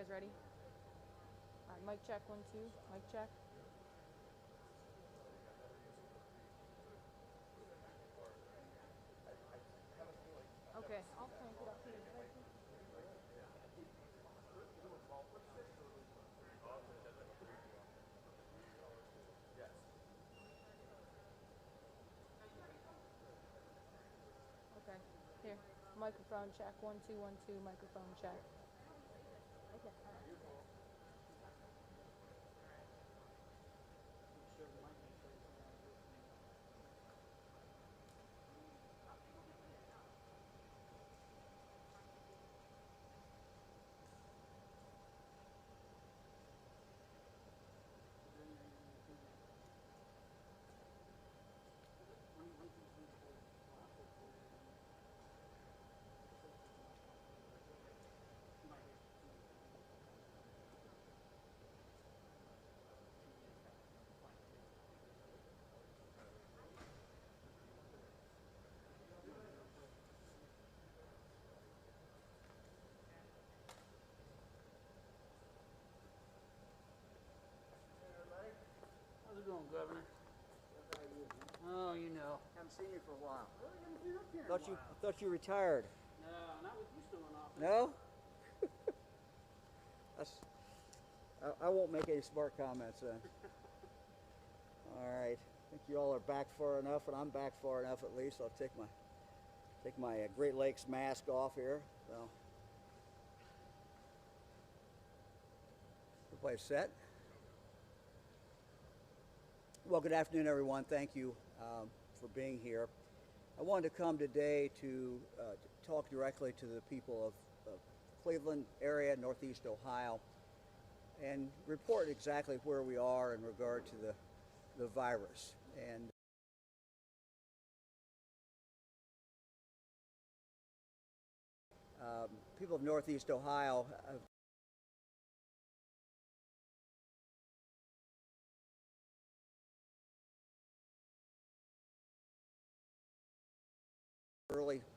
guys ready? All right, mic check, 1, 2, mic check. Okay, I'll crank it up here. Okay, here, microphone check, 1, 2, 1, 2, microphone check. Okay, all right. How's it going, Governor? Oh, you know. Haven't seen you for a while. Really haven't been up here in a while. Thought you retired. No, not with you still in office. No? I won't make any smart comments then. All right. I think you all are back far enough, and I'm back far enough at least. I'll take my Great Lakes mask off here. So, everybody set? Well, good afternoon, everyone. Thank you for being here. I wanted to come today to talk directly to the people of Cleveland area, Northeast Ohio, and report exactly where we are in regard to the virus. And people of Northeast Ohio have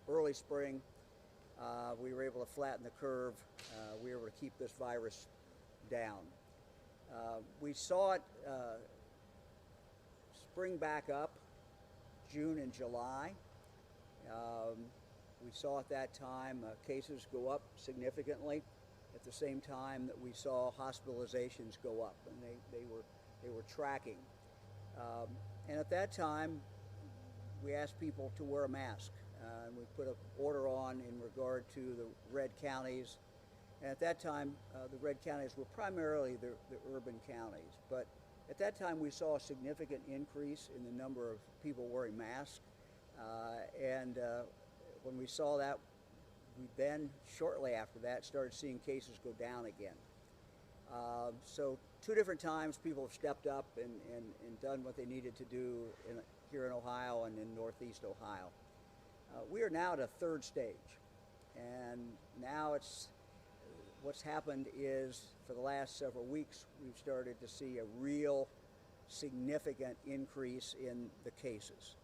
early spring. We were able to flatten the curve. We were able to keep this virus down. We saw it spring back up June and July. We saw at that time cases go up significantly at the same time that we saw hospitalizations go up, and they were tracking. And at that time, we asked people to wear a mask. And we put an order on in regard to the red counties. And at that time, the red counties were primarily the urban counties. But at that time, we saw a significant increase in the number of people wearing masks. And when we saw that, we then, shortly after that, started seeing cases go down again. So 2 different times, people have stepped up and done what they needed to do here in Ohio and in Northeast Ohio. We are now at a 3rd stage, and now what's happened is for the last several weeks we've started to see a real significant increase in the cases.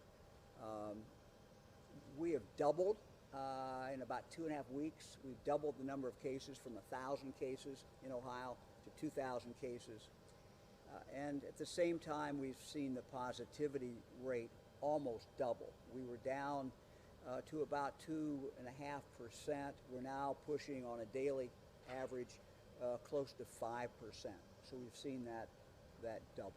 We have doubled in about 2.5 weeks. We've doubled the number of cases from 1,000 cases in Ohio to 2,000 cases. And at the same time, we've seen the positivity rate almost double. We were down to about 2.5%. We're now pushing on a daily average close to 5%. So we've seen that double.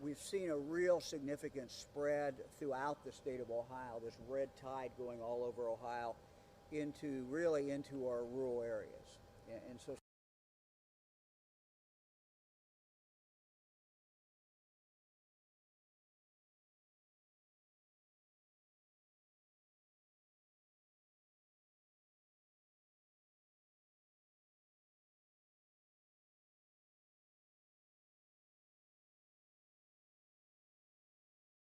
We've seen a real significant spread throughout the state of Ohio, this red tide going all over Ohio into our rural areas. And so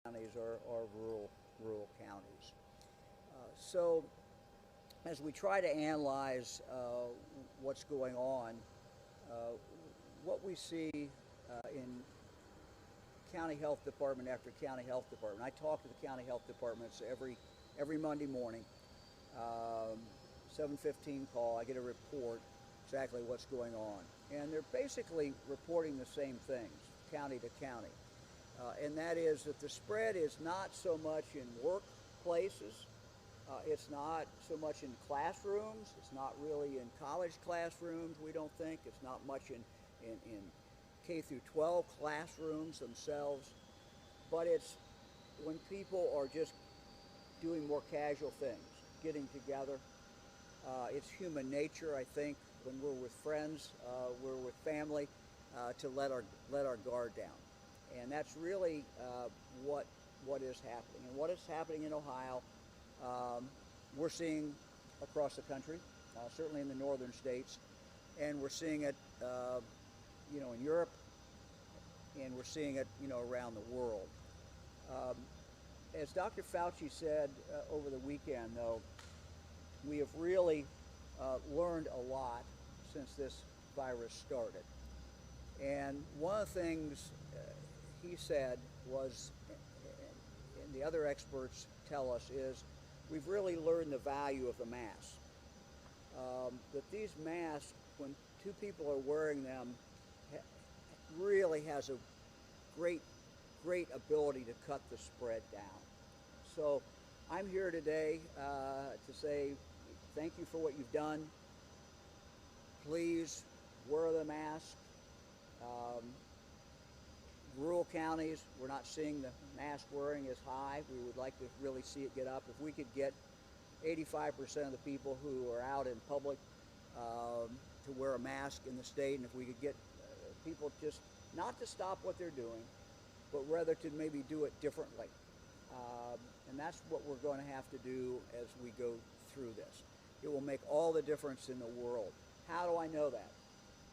counties are rural counties. So as we try to analyze what's going on, what we see in county health department after county health department. I talk to the county health departments every Monday morning, 7:15 call. I get a report, exactly what's going on. And they're basically reporting the same things, county to county. And that is that the spread is not so much in workplaces, it's not so much in classrooms, it's not really in college classrooms, we don't think, it's not much in K through 12 classrooms themselves, but it's when people are just doing more casual things, getting together. It's human nature, I think, when we're with friends, we're with family, to let our guard down. And that's really what is happening. And what is happening in Ohio, we're seeing across the country, certainly in the northern states, and we're seeing it, in Europe, and we're seeing it, around the world. As Dr. Fauci said over the weekend, though, we have really learned a lot since this virus started. And one of the things he said was, and the other experts tell us, is we've really learned the value of the mask. That these masks, when two people are wearing them, really has a great ability to cut the spread down. So I'm here today to say thank you for what you've done. Please wear the mask. Rural counties, we're not seeing the mask wearing as high. We would like to really see it get up. If we could get 85% of the people who are out in public to wear a mask in the state, and if we could get people just not to stop what they're doing, but rather to maybe do it differently. And that's what we're going to have to do as we go through this. It will make all the difference in the world. How do I know that?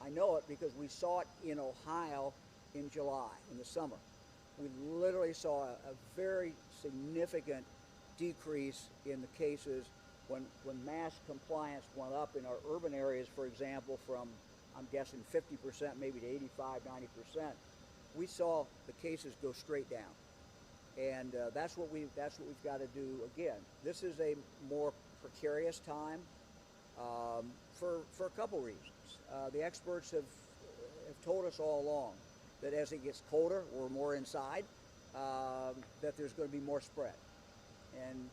I know it because we saw it in Ohio in July, in the summer. We literally saw a very significant decrease in the cases when mask compliance went up in our urban areas, for example, from, I'm guessing, 50% maybe to 85, 90%. We saw the cases go straight down. And that's what we've got to do again. This is a more precarious time for a couple reasons. The experts have told us all along that as it gets colder, we're more inside, that there's going to be more spread, and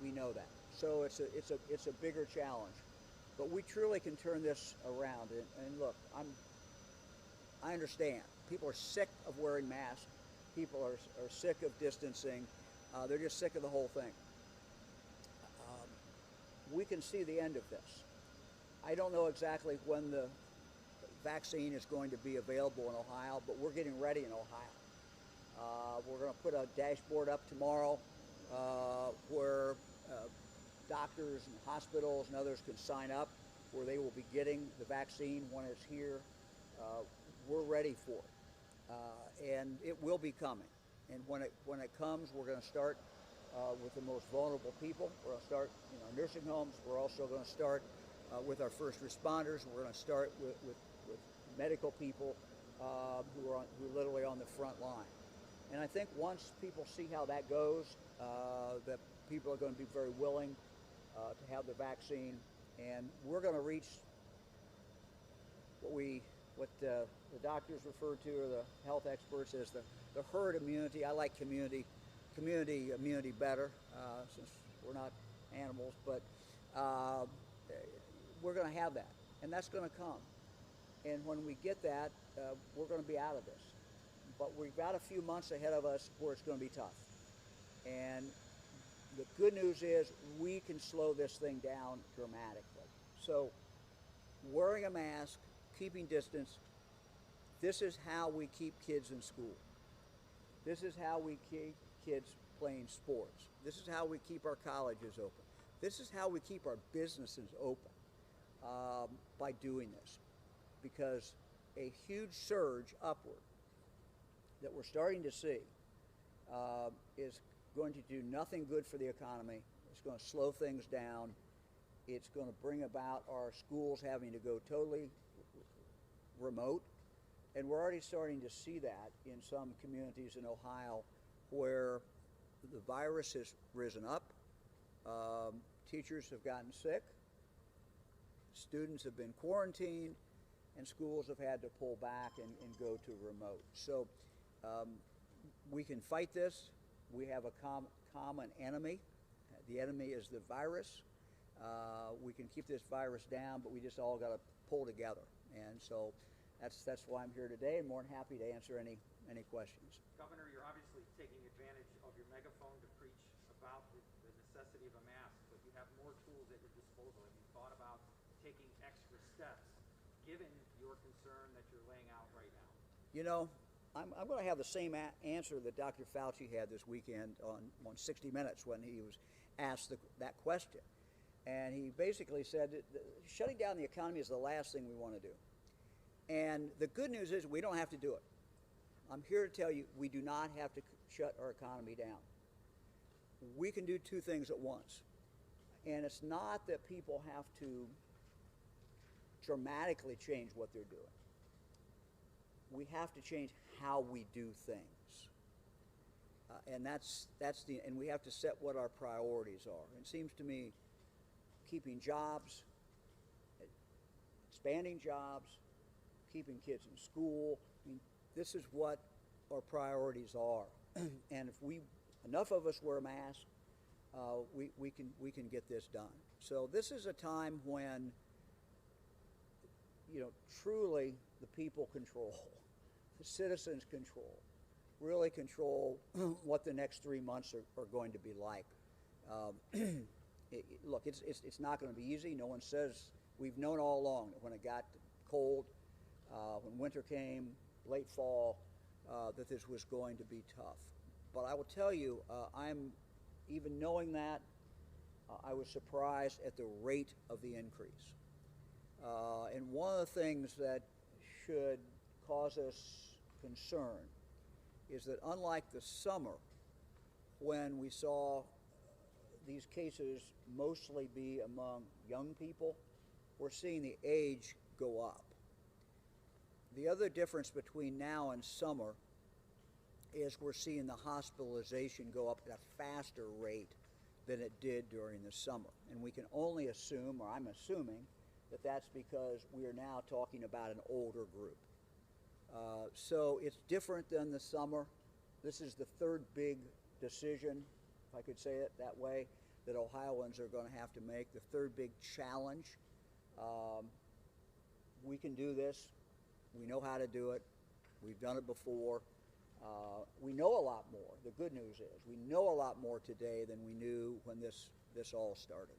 we know that. So it's a bigger challenge, but we truly can turn this around. And look, I understand people are sick of wearing masks. People are sick of distancing. They're just sick of the whole thing. We can see the end of this. I don't know exactly when the vaccine is going to be available in Ohio, but we're getting ready in Ohio. We're going to put a dashboard up tomorrow where doctors and hospitals and others can sign up, where they will be getting the vaccine when it's here. We're ready for it, and it will be coming. And when it comes, we're going to start with the most vulnerable people. We're going to start in our nursing homes. We're also going to start with our first responders. We're going to start with medical people who are literally on the front line. And I think once people see how that goes, that people are going to be very willing to have the vaccine, and we're going to reach what the doctors refer to, or the health experts, as the herd immunity. I like community immunity better, since we're not animals, but we're going to have that, and that's going to come. And when we get that, we're going to be out of this. But we've got a few months ahead of us where it's going to be tough. And the good news is we can slow this thing down dramatically. So wearing a mask, keeping distance, this is how we keep kids in school. This is how we keep kids playing sports. This is how we keep our colleges open. This is how we keep our businesses open, by doing this. Because a huge surge upward that we're starting to see is going to do nothing good for the economy. It's going to slow things down. It's going to bring about our schools having to go totally remote. And we're already starting to see that in some communities in Ohio where the virus has risen up. Teachers have gotten sick. Students have been quarantined, and schools have had to pull back and go to remote. So we can fight this. We have a common enemy. The enemy is the virus. We can keep this virus down, but we just all got to pull together. And so that's why I'm here today, and more than happy to answer any questions. Governor, you're obviously taking advantage of your megaphone to preach about the necessity of a mask, but you have more tools at your disposal. Have you thought about taking extra steps, given your concern that you're laying out right now? You know, I'm going to have the same answer that Dr. Fauci had this weekend on 60 Minutes when he was asked that question. And he basically said that shutting down the economy is the last thing we want to do. And the good news is we don't have to do it. I'm here to tell you we do not have to shut our economy down. We can do two things at once. And it's not that people have to dramatically change what they're doing. We have to change how we do things. And and we have to set what our priorities are. It seems to me keeping jobs, expanding jobs, keeping kids in school. I mean, this is what our priorities are. And if enough of us wear a mask, we can get this done. So this is a time when, you know, truly the people control, the citizens control, really control what the next 3 months are going to be like. Look, it's not going to be easy. No one says, we've known all along that when it got cold, when winter came, late fall, that this was going to be tough. But I will tell you, even knowing that, I was surprised at the rate of the increase. And one of the things that should cause us concern is that unlike the summer, when we saw these cases mostly be among young people, we're seeing the age go up. The other difference between now and summer is we're seeing the hospitalization go up at a faster rate than it did during the summer. And we can only assume, or I'm assuming, that that's because we are now talking about an older group. So it's different than the summer. This is the third big decision, if I could say it that way, that Ohioans are going to have to make, the third big challenge. We can do this. We know how to do it. We've done it before. We know a lot more. The good news is we know a lot more today than we knew when this all started.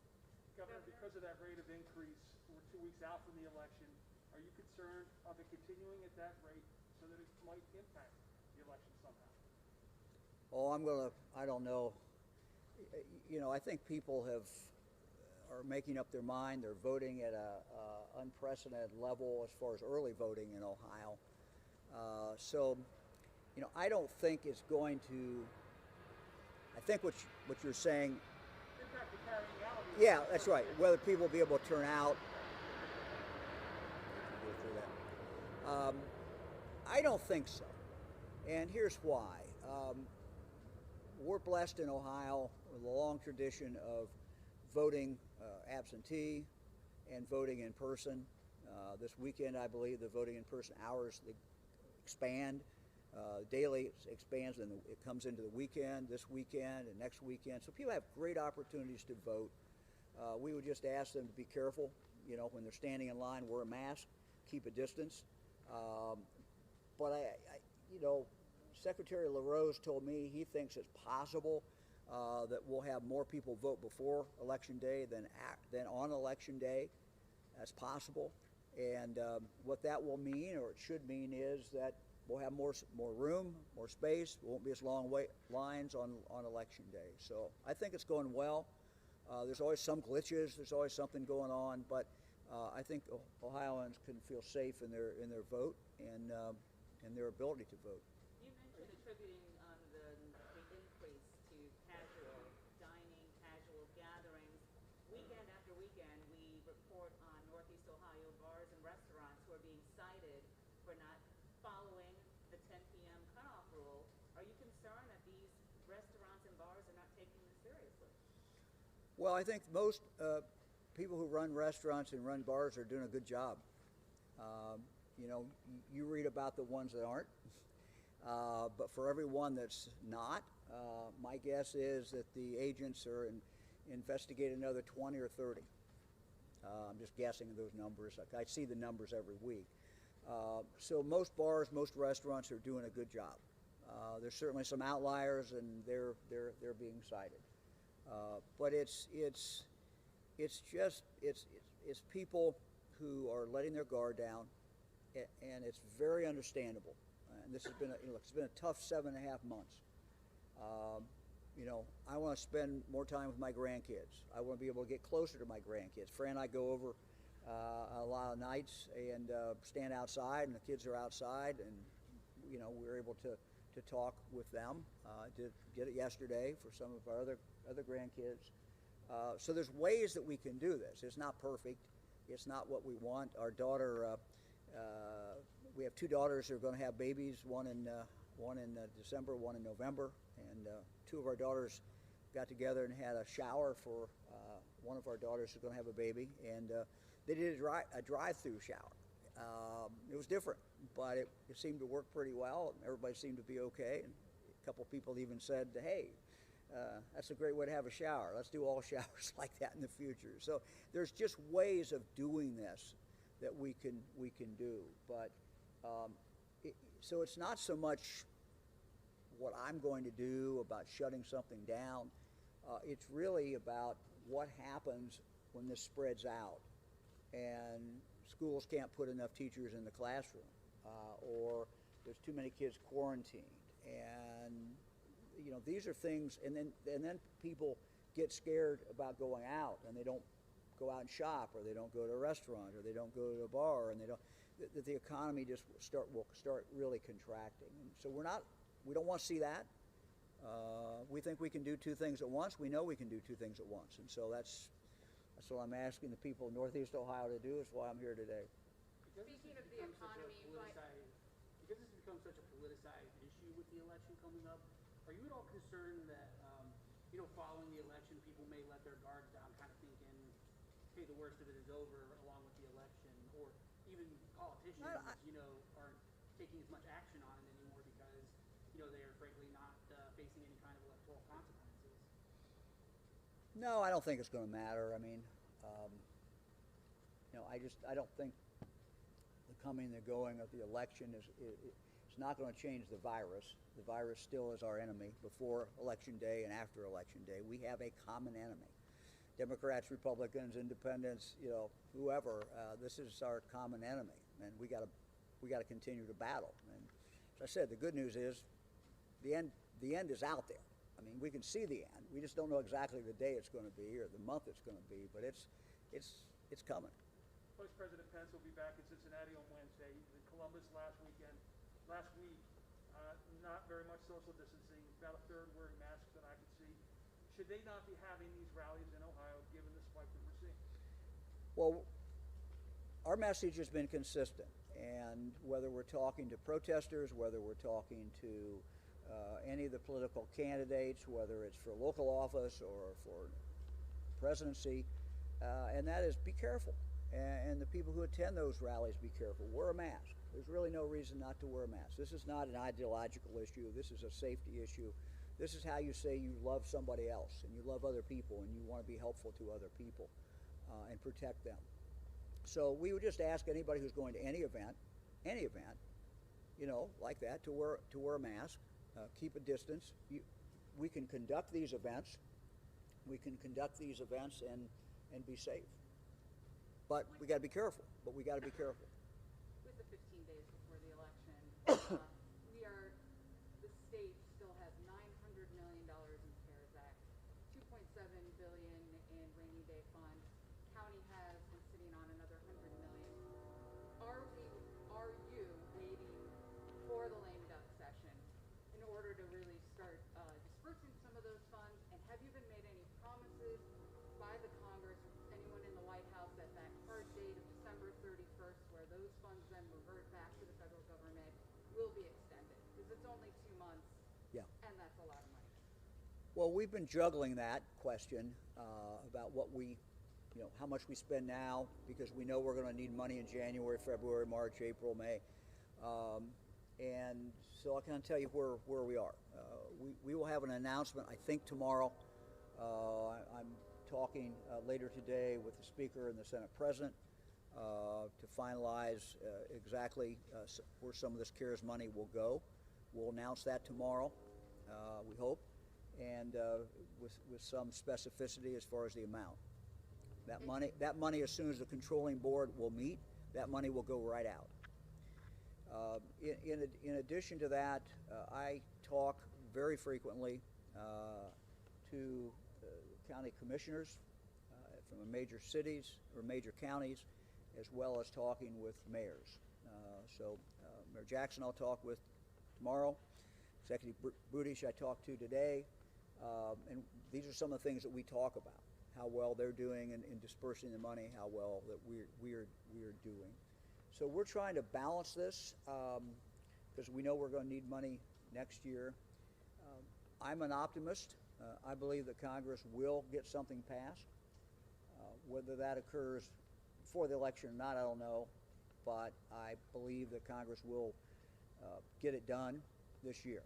Governor, because of that rate of increase, we're 2 weeks out from the election. Are you concerned of it continuing at that rate so that it might impact the election somehow? Oh, I don't know. You know, I think people are making up their mind. They're voting at a unprecedented level as far as early voting in Ohio. So, you know, I don't think it's going to. I think what you're saying. Impact the carrying out. Yeah, that's right. Whether people will be able to turn out. I don't think so, and here's why. We're blessed in Ohio with a long tradition of voting absentee and voting in person. This weekend, I believe, the voting in person hours expand. Daily expands, and it comes into the weekend, this weekend, and next weekend. So people have great opportunities to vote. We would just ask them to be careful. You know, when they're standing in line, wear a mask, keep a distance. But you know, Secretary LaRose told me he thinks it's possible that we'll have more people vote before Election Day than on Election Day. That's possible. And what that will mean, or it should mean, is that we'll have more room, more space. There won't be as long lines on Election Day. So I think it's going well. There's always some glitches. There's always something going on, but I think Ohioans can feel safe in their vote and their ability to vote. You mentioned attributing the increase to casual dining, casual gatherings. Weekend after weekend, we report on Northeast Ohio bars and restaurants who are being cited for not following the 10 p.m. cutoff rule. Are you concerned that these restaurants and bars are not taking this seriously? Well, I think most people who run restaurants and run bars are doing a good job. You know, you read about the ones that aren't, but for everyone that's not, my guess is that the agents are investigating another 20 or 30. I'm just guessing those numbers. I see the numbers every week. So most bars, most restaurants are doing a good job. There's certainly some outliers, and they're being cited. But it's people who are letting their guard down, and it's very understandable. And this has been it's been a tough 7.5 months. You know, I want to spend more time with my grandkids. I want to be able to get closer to my grandkids. Fran and I go over a lot of nights and stand outside, and the kids are outside, and you know, we're able to talk with them. Did it yesterday for some of our other grandkids. So there's ways that we can do this. It's not perfect. It's not what we want. Our daughter, we have 2 daughters who are going to have babies. One in December, one in November, and 2 of our daughters got together and had a shower for one of our daughters who's going to have a baby, and they did a drive-through shower. It was different, but it seemed to work pretty well. Everybody seemed to be okay, and a couple people even said, hey, that's a great way to have a shower. Let's do all showers like that in the future. So there's just ways of doing this that we can do. But so it's not so much what I'm going to do about shutting something down. It's really about what happens when this spreads out and schools can't put enough teachers in the classroom, or there's too many kids quarantined, and you know, these are things, and then people get scared about going out, and they don't go out and shop, or they don't go to a restaurant, or they don't go to a bar, and that the economy just will start really contracting. And so we don't want to see that. We think we can do 2 things at once. We know we can do 2 things at once, and so that's what I'm asking the people of Northeast Ohio to do. Is why I'm here today. Speaking of the economy, because this has become such a politicized issue with the election coming up, are you at all concerned that, you know, following the election, people may let their guards down, kind of thinking, hey, the worst of it is over along with the election, or even politicians, you know, aren't taking as much action on it anymore because, you know, they are frankly not facing any kind of electoral consequences? No, I don't think it's going to matter. I mean, you know, I don't think the coming and the going of the election it's not going to change the virus. The virus still is our enemy before Election Day and after Election Day. We have a common enemy. Democrats, Republicans, Independents, you know, whoever. This is our common enemy, and we got to continue to battle. And as I said, the good news is the end is out there. I mean, we can see the end. We just don't know exactly the day it's going to be or the month it's going to be, but it's coming. Vice President Pence will be back in Cincinnati on Wednesday. He was in Columbus last week. Not very much social distancing. About a third wearing masks that I could see. Should they not be having these rallies in Ohio given the spike that we're seeing? Well, our message has been consistent, and whether we're talking to protesters, whether we're talking to any of the political candidates, whether it's for local office or for presidency, and that is be careful. And the people who attend those rallies, be careful. Wear a mask. There's really no reason not to wear a mask. This is not an ideological issue. This is a safety issue. This is how you say you love somebody else and you love other people and you want to be helpful to other people and protect them. So we would just ask anybody who's going to any event, you know, like that, to wear a mask, keep a distance. We can conduct these events. And be safe. But we got to be careful. With the 15 days before the election, the state still has $900 million in CARES Act, $2.7 billion in rainy day fund. County has been sitting on another $100 million. Are you waiting for the lame duck session in order to really start dispersing some of those funds? And have you been made any promises by the Congress or anyone in the White House at that hard date of December 31st, where those funds then revert back to the federal government, will be extended? Because it's only 2 months, and that's a lot of money. Well, we've been juggling that question about what we how much we spend now, because we know we're going to need money in January, February, March, April, May. And so I can tell you where we are. We will have an announcement, I think, tomorrow. I'm talking later today with the Speaker and the Senate President to finalize exactly where some of this CARES money will go. We'll announce that tomorrow, we hope, and with some specificity as far as the amount. That money, as soon as the controlling board will meet, that money will go right out. In addition to that, I talk very frequently to county commissioners from major cities or major counties, as well as talking with mayors. Mayor Jackson I'll talk with tomorrow. Executive Brutish I talked to today. And these are some of the things that we talk about, how well they're doing in dispersing the money, how well that we are doing. So we're trying to balance this because we know we're going to need money next year. I'm an optimist. I believe that Congress will get something passed. Whether that occurs before the election or not, I don't know. But I believe that Congress will get it done this year.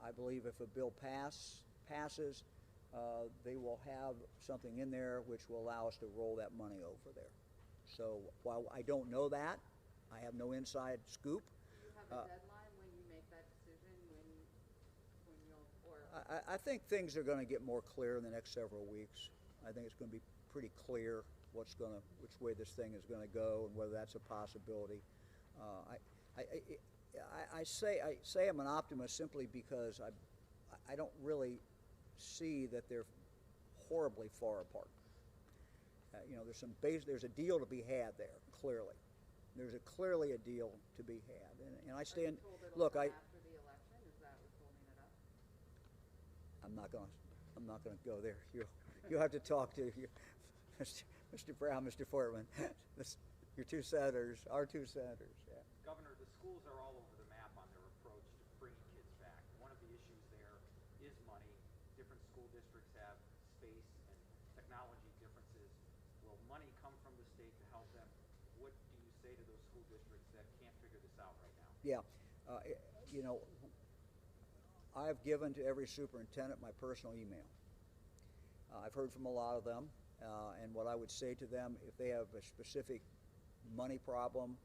I believe if a bill passes, they will have something in there which will allow us to roll that money over there. So while I don't know that, I have no inside scoop. Do you have a deadline when you make that decision, when you'll, or? I think things are going to get more clear in the next several weeks. I think it's going to be pretty clear which way this thing is going to go and whether that's a possibility. I say I'm an optimist simply because I don't really see that they're horribly far apart. There's a deal to be had there, clearly. There's clearly a deal to be had, and I stand. Look, after the election, is that what's holding it up? I'm not going to go there. You have to talk to Mr. Brown, Mr. Fortman, your two senators, our two senators. Yeah. Governor, the schools are all over the map on their approach to bringing kids back. One of the issues there is money. Different school districts have space and technology differences. Will money come from the state to help them? What do you say to those school districts that can't figure this out right now? Yeah. I've given to every superintendent my personal email. I've heard from a lot of them, and what I would say to them, if they have a specific money problem,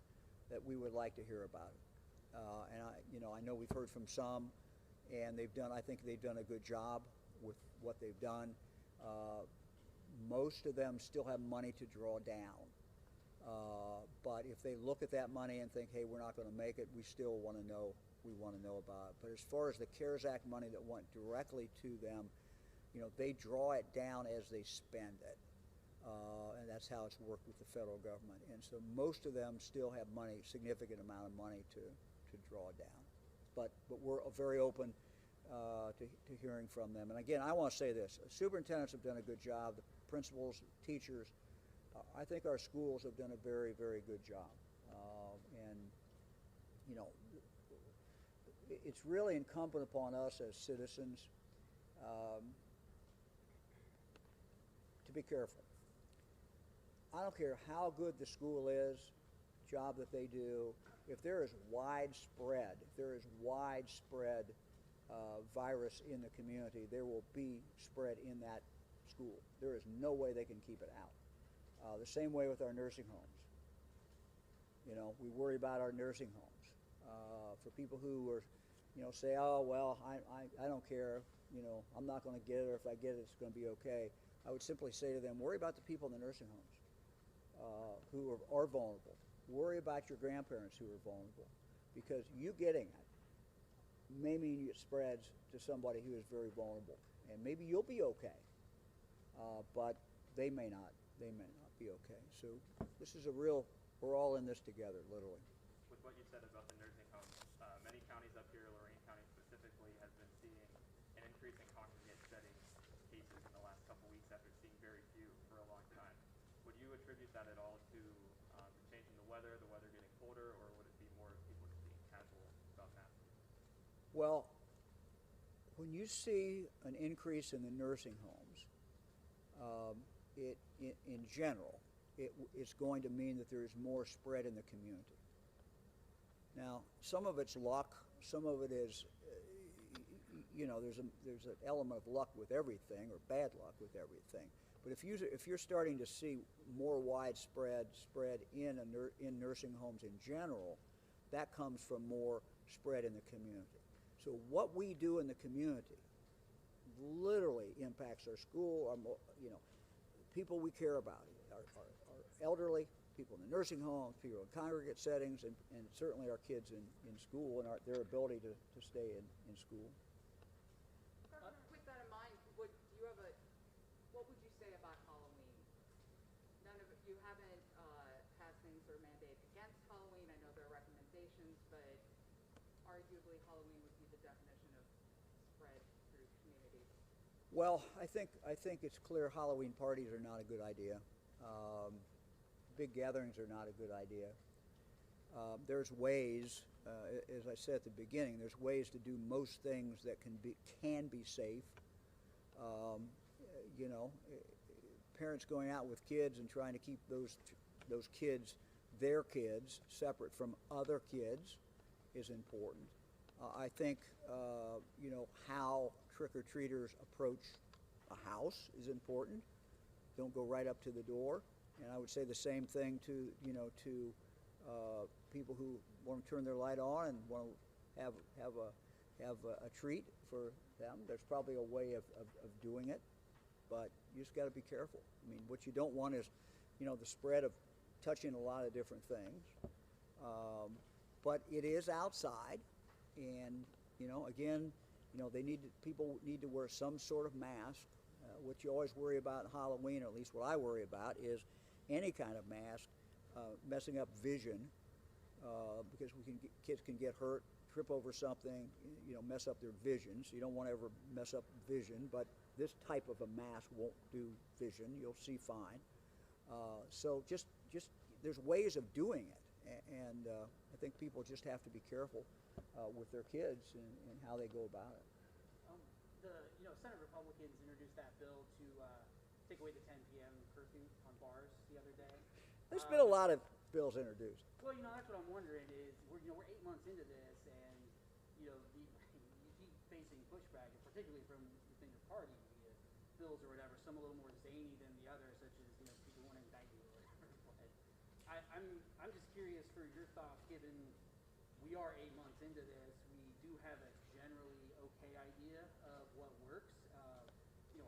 that we would like to hear about it. I know we've heard from some, and I think they've done a good job with what they've done. Most of them still have money to draw down. But if they look at that money and think, hey, we're not going to make it, we still want to know. We want to know about it. But as far as the CARES Act money that went directly to them, they draw it down as they spend it. And that's how it's worked with the federal government. And so most of them still have money, significant amount of money to draw down. But we're very open to hearing from them. And again, I want to say this. Superintendents have done a good job. The principals, teachers, I think our schools have done a very, very good job. It's really incumbent upon us as citizens to be careful. I don't care how good the school is, job that they do, if there is widespread virus in the community, there will be spread in that school. There is no way they can keep it out. The same way with our nursing homes. We worry about our nursing homes. For people who are, say, oh, well, I don't care, I'm not going to get it, or if I get it, it's going to be okay. I would simply say to them, worry about the people in the nursing homes who are vulnerable. Worry about your grandparents who are vulnerable, because you getting it may mean it spreads to somebody who is very vulnerable, and maybe you'll be okay, but they may not be okay. So this is we're all in this together, literally. With what you said about the nursing homes, many counties up here, Lorain County specifically, has been seeing an increase in congregate setting cases in the last couple weeks after seeing very few for a long time. Would you attribute that at all to the change in the weather getting colder, or would it be more people just being casual about masking? Well, when you see an increase in the nursing homes, in general, it's going to mean that there is more spread in the community. Now, some of it's luck, some of it is, there's an element of luck with everything, or bad luck with everything. But if you're starting to see more widespread spread in nursing homes in general, that comes from more spread in the community. So what we do in the community literally impacts our school, people we care about, our elderly, people in the nursing homes, people in congregate settings, and certainly our kids in school and their ability to stay in school. Governor, with that in mind, what would you say about Halloween? You haven't passed things or mandated against Halloween. I know there are recommendations, but arguably Halloween would be the definition of spread through communities. Well, I think it's clear Halloween parties are not a good idea. Big gatherings are not a good idea. There's ways, as I said at the beginning, there's ways to do most things that can be safe. Parents going out with kids and trying to keep those kids, their kids, separate from other kids is important. I think how trick-or-treaters approach a house is important. Don't go right up to the door. And I would say the same thing to people who want to turn their light on and want to have a treat for them. There's probably a way of doing it, but you just got to be careful. I mean, what you don't want is, the spread of touching a lot of different things. But it is outside, and again, people need to wear some sort of mask. What you always worry about in Halloween, or at least what I worry about, is any kind of mask messing up vision, because kids can get hurt, trip over something, mess up their vision. So you don't want to ever mess up vision, but this type of a mask won't do vision. You'll see fine. So just there's ways of doing it, and I think people just have to be careful with their kids and how they go about it. Senate Republicans introduced that bill to take away the 10 p.m. curfew on bars the other day. There's been a lot of bills introduced. Well, that's what I'm wondering is we're 8 months into this, and you keep facing pushback, and particularly from within your party, bills or whatever. Some a little more zany than the others, such as people want to indict you or whatever. But I'm just curious for your thoughts, given we are 8 months into this, we do have a generally okay idea of what works,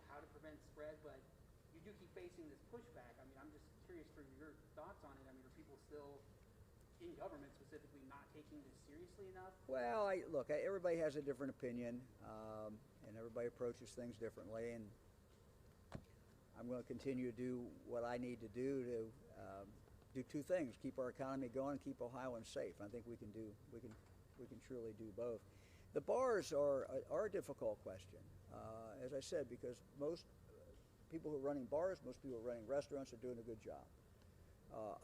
how to prevent spread, but you do keep facing this pushback. I mean, I'm just curious for your thoughts on it. I mean, are people still in government specifically not taking this seriously enough? Well, look, everybody has a different opinion, and everybody approaches things differently, and I'm going to continue to do what I need to do two things: keep our economy going, and keep Ohioans safe. I think we can truly do both. The bars are a difficult question, as I said, because most people who are running bars, most people who are running restaurants are doing a good job.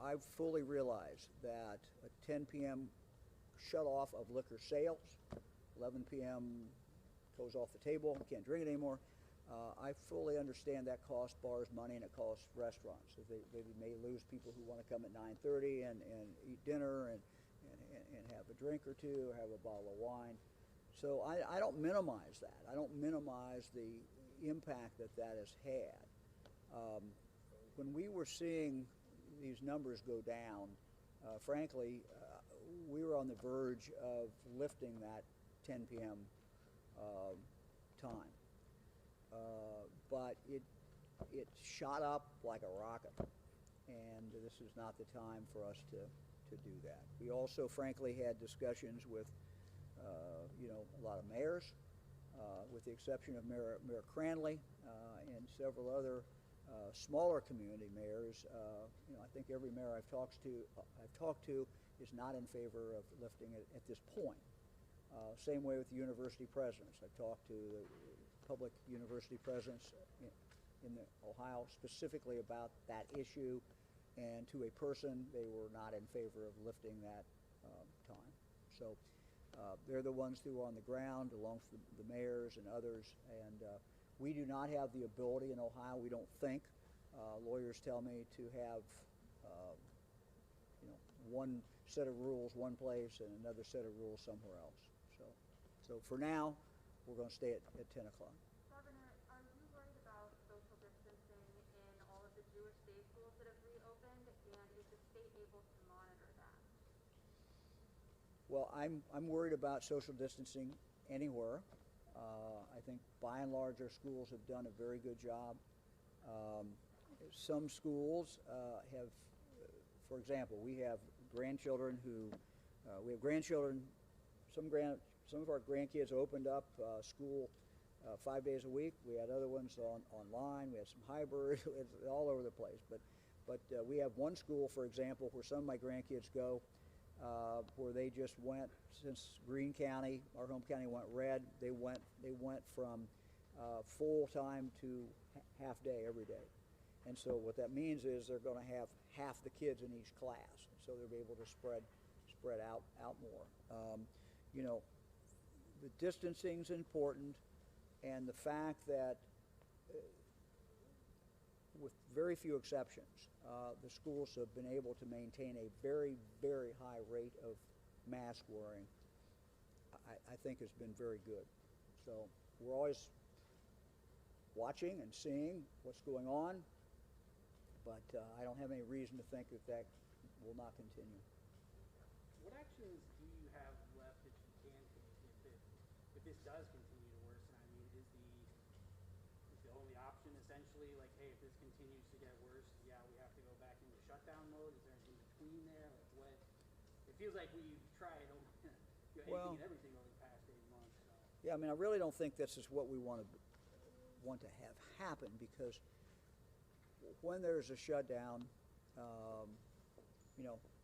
I fully realize that a 10 p.m. shut-off of liquor sales, 11 p.m. goes off the table, can't drink it anymore. I fully understand that costs bars money and it costs restaurants. They may lose people who want to come at 9:30 and eat dinner and have a drink or two or have a bottle of wine. So I don't minimize that. I don't minimize the impact that has had. When we were seeing these numbers go down, frankly, we were on the verge of lifting that 10 p.m. time. But it shot up like a rocket, and this is not the time for us to do that. We also, frankly, had discussions with a lot of mayors, with the exception of Mayor Cranley and several other smaller community mayors. I think every mayor I've talked to is not in favor of lifting it at this point. Same way with the university presidents. I've talked to the public university presidents in Ohio specifically about that issue, and to a person, they were not in favor of lifting that time. So they're the ones who are on the ground, along with the mayors and others, and we do not have the ability in Ohio, we don't think, Lawyers tell me to have one set of rules one place and another set of rules somewhere else. So for now, we're going to stay at 10 o'clock. Governor, are you worried about social distancing in all of the Jewish day schools that have reopened, and is the state able to monitor that? Well, I'm worried about social distancing anywhere. I think by and large our schools have done a very good job. Some schools have, for example, we have grandchildren some of our grandkids opened up school 5 days a week. We had other ones online. We had some hybrid, all over the place. But we have one school, for example, where some of my grandkids go, where they just went, since Greene County, our home county, went red. They went from full time to half day every day. And so what that means is they're going to have half the kids in each class, so they'll be able to spread out more. The distancing's important, and the fact that, with very few exceptions, the schools have been able to maintain a very, very high rate of mask wearing, I think has been very good. So we're always watching and seeing what's going on, but I don't have any reason to think that will not continue. What actions do you have left that you can take if this does continue to worsen? I mean, is the only option essentially like, hey, if this continues to get worse, yeah, we have to go back into shutdown mode? Is there anything between there? Like, what? It feels like we've tried anything and everything over the past 8 months. So. Yeah, I mean, I really don't think this is what we want to have happen, because when there's a shutdown,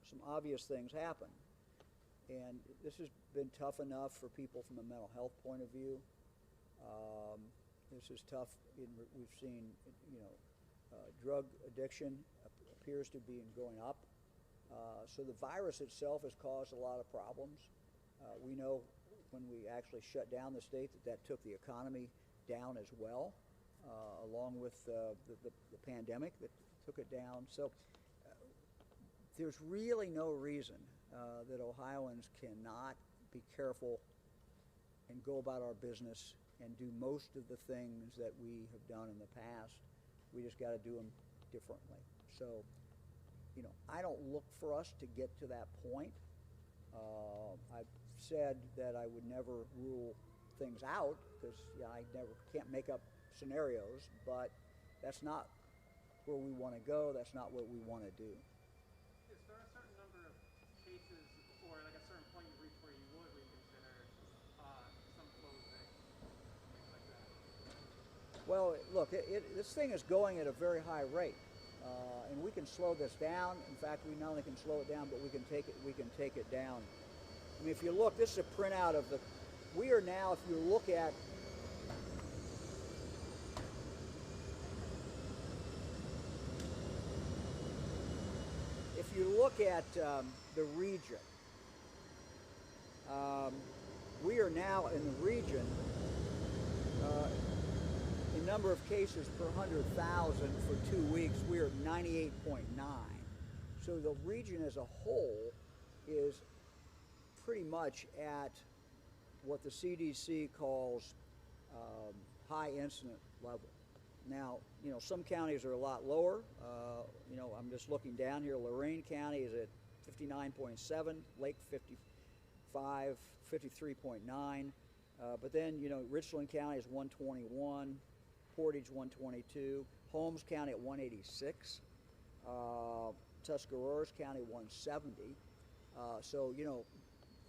some obvious things happen. And this has been tough enough for people from a mental health point of view. This is tough. We've seen, drug addiction appears to be going up. So the virus itself has caused a lot of problems. We know when we actually shut down the state that took the economy down as well, along with the pandemic that took it down. So there's really no reason that Ohioans cannot be careful and go about our business and do most of the things that we have done in the past. We just got to do them differently. So, I don't look for us to get to that point. I've said that I would never rule things out, because I can't make up scenarios, but that's not where we want to go. That's not what we want to do. Is there a certain number of cases or like a certain point you reach where you would reconsider some closing, things like that? Well, look, this thing is going at a very high rate, and we can slow this down. In fact, we not only can slow it down, but we can take it down. I mean, if you look, this is a printout of we are now, if you look at the region, we are now in the region, in number of cases per 100,000 for 2 weeks, we are 98.9. So the region as a whole is pretty much at what the CDC calls high incident level. Now, some counties are a lot lower. I'm just looking down here. Lorain County is at 59.7, Lake 55, 53.9. But then, Richland County is 121, Portage 122, Holmes County at 186, Tuscaroras County 170. So,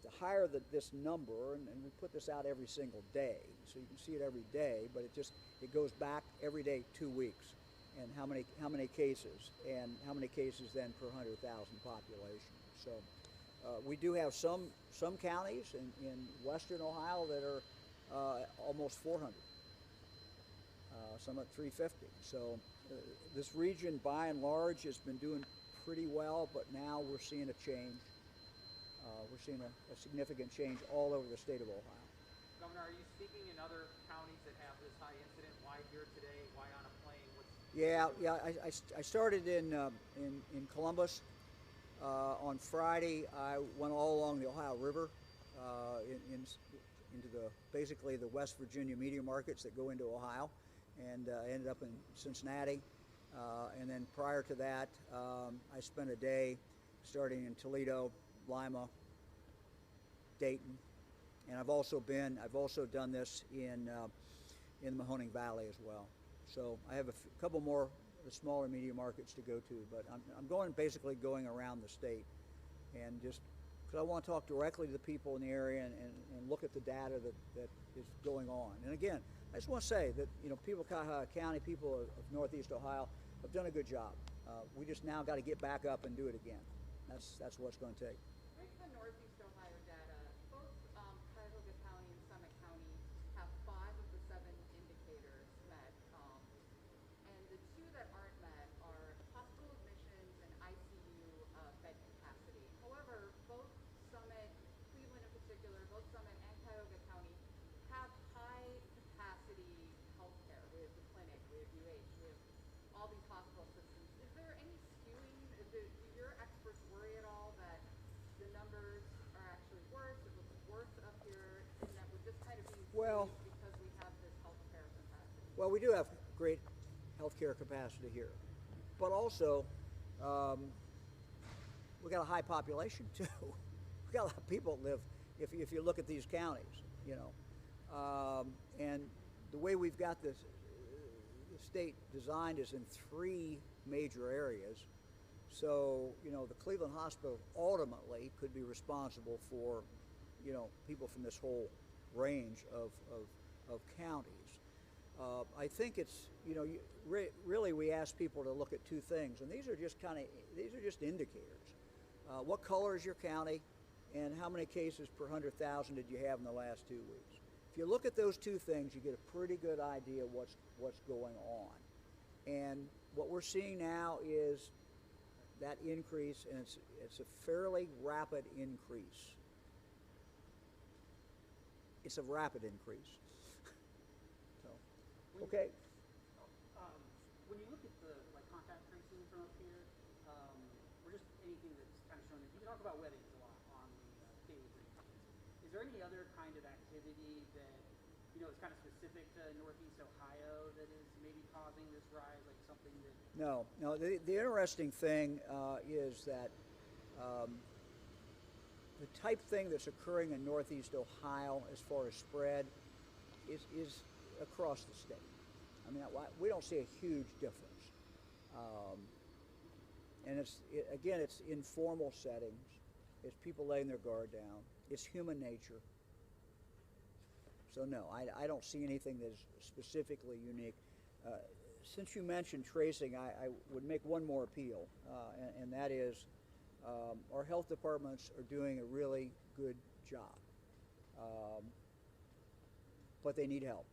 the higher this number, and we put this out every single day, so you can see it every day, but it goes back every day 2 weeks, and how many cases, and how many cases then per 100,000 population. So we do have some counties in western Ohio that are almost 400, some at 350. So this region, by and large, has been doing pretty well, but now we're seeing a change. We're seeing a significant change all over the state of Ohio. Governor, are you speaking in other counties that have this high incident? Why here today? Why on a plane? Yeah, yeah. I started in Columbus. On Friday, I went all along the Ohio River into basically the West Virginia media markets that go into Ohio, and ended up in Cincinnati. And then prior to that, I spent a day starting in Toledo, Lima, Dayton, and I've also done this in the Mahoning Valley as well. So I have a couple more the smaller media markets to go to, but I'm basically going around the state, and just because I want to talk directly to the people in the area and look at the data that is going on. And again, I just want to say that people of Cuyahoga County, people of Northeast Ohio have done a good job. We just now got to get back up and do it again. That's what it's going to take. With the Northeast Ohio data, both Cuyahoga County and Summit County have 5 of the 7 indicators met, and the 2 that aren't met are hospital admissions and ICU bed capacity. However, both Summit, Cleveland in particular, both Summit and Cuyahoga County have high capacity healthcare. We have the clinic, we have UH, we have all these hospital systems. Is there any skewing? Do your experts worry at all that the numbers are actually worse? It looks worse up here, and that we're just kind of being skewed because we have this healthcare capacity? Well, we do have great healthcare capacity here, but also we got a high population too. We got a lot of people that live. If you look at these counties, and the way we've got this the state designed is in 3 major areas. So the Cleveland Hospital ultimately could be responsible for people from this whole range of counties. I think it's really we ask people to look at 2 things, and these are just indicators. What color is your county, and how many cases per 100,000 did you have in the last 2 weeks? If you look at those 2 things, you get a pretty good idea what's going on. And what we're seeing now is that increase, and it's a fairly rapid increase. It's a rapid increase. So, okay. When you look at the contact tracing from up here, or just anything that's kind of shown, you talk about weddings a lot on the daily briefings. Is there any other kind of activity that is kind of specific to Northeast Ohio that is maybe causing this rise, like something that? No. The interesting thing is that the type thing that's occurring in Northeast Ohio as far as spread is across the state. I mean, we don't see a huge difference. And it's informal settings. It's people laying their guard down. It's human nature. So no, I don't see anything that is specifically unique. Since you mentioned tracing, I would make one more appeal, and that is our health departments are doing a really good job, but they need help.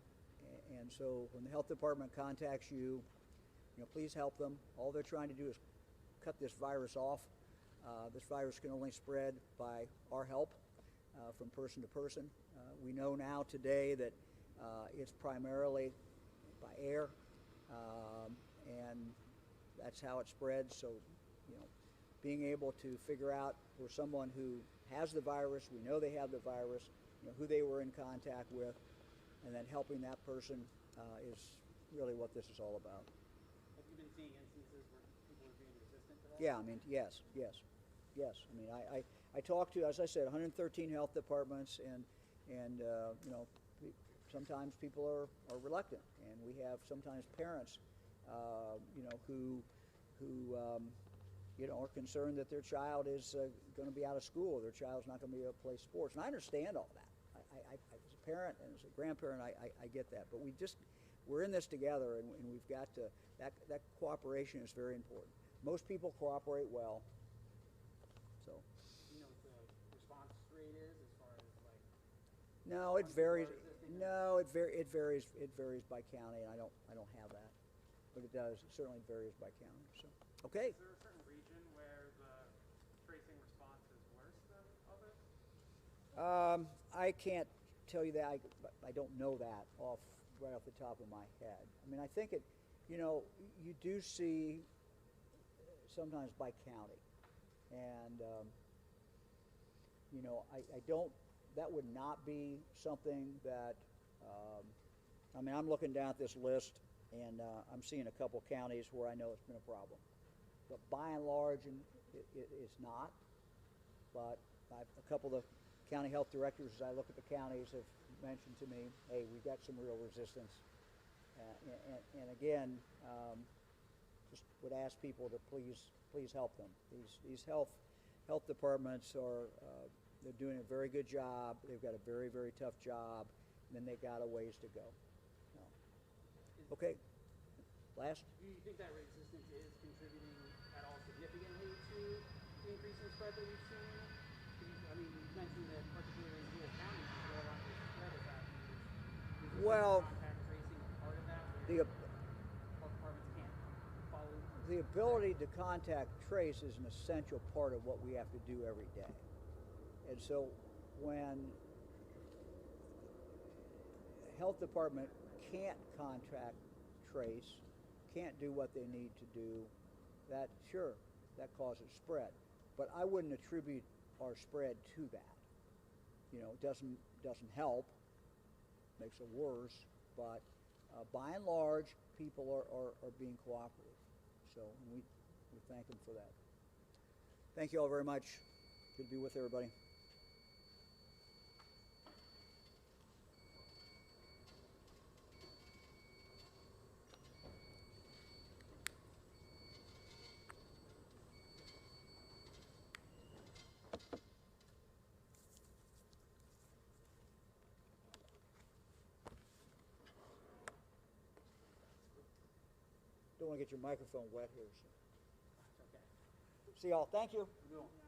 And so when the health department contacts you, please help them. All they're trying to do is cut this virus off. This virus can only spread by our help from person to person. We know now today that it's primarily by air, and that's how it spreads. So, being able to figure out where someone who has the virus, we know they have the virus, who they were in contact with, and then helping that person is really what this is all about. Have you been seeing instances where people are being resistant to that? Yeah, I mean, yes. I mean, I talked to, as I said, 113 health departments, and sometimes people are reluctant, and we have sometimes parents, who are concerned that their child is going to be out of school, or their child's not going to be able to play sports, and I understand all that. I as a parent and as a grandparent, I get that, but we're in this together, and we've got to, that cooperation is very important. Most people cooperate well. So. You know what the response rate is as far as No, it varies. No, it varies. It varies by county, and I don't have that, but it does. It certainly varies by county. So, okay. Is there a certain region where the tracing response is worse than others? I can't tell you that. I don't know that right off the top of my head. I mean, I think you know, you do see sometimes by county, and you know, I don't. That would not be something that. I mean, I'm looking down at this list, and I'm seeing a couple counties where I know it's been a problem, but by and large, it's not. But a couple of the county health directors, as I look at the counties, have mentioned to me, hey, we've got some real resistance. And again, just would ask people to please help them. These health departments are they're doing a very good job. They've got a very, very tough job, and then they got a ways to go. Okay, last. Do you think that resistance is contributing at all significantly to the increase in spread that we've seen? I mean, you mentioned that particularly in rural counties where a lot of the spread is happening. Is Well, contact tracing a part of that? the Health departments can't follow. the ability to contact trace is an essential part of what we have to do every day. And so when the health department can't contact trace, can't do what they need to do, that causes spread. But I wouldn't attribute our spread to that. You know, it doesn't help, makes it worse, but by and large, people are being cooperative. So we thank them for that. Thank you all very much. Good to be with everybody. Don't want to get your microphone wet here. So. Okay. See y'all. Thank you. We will.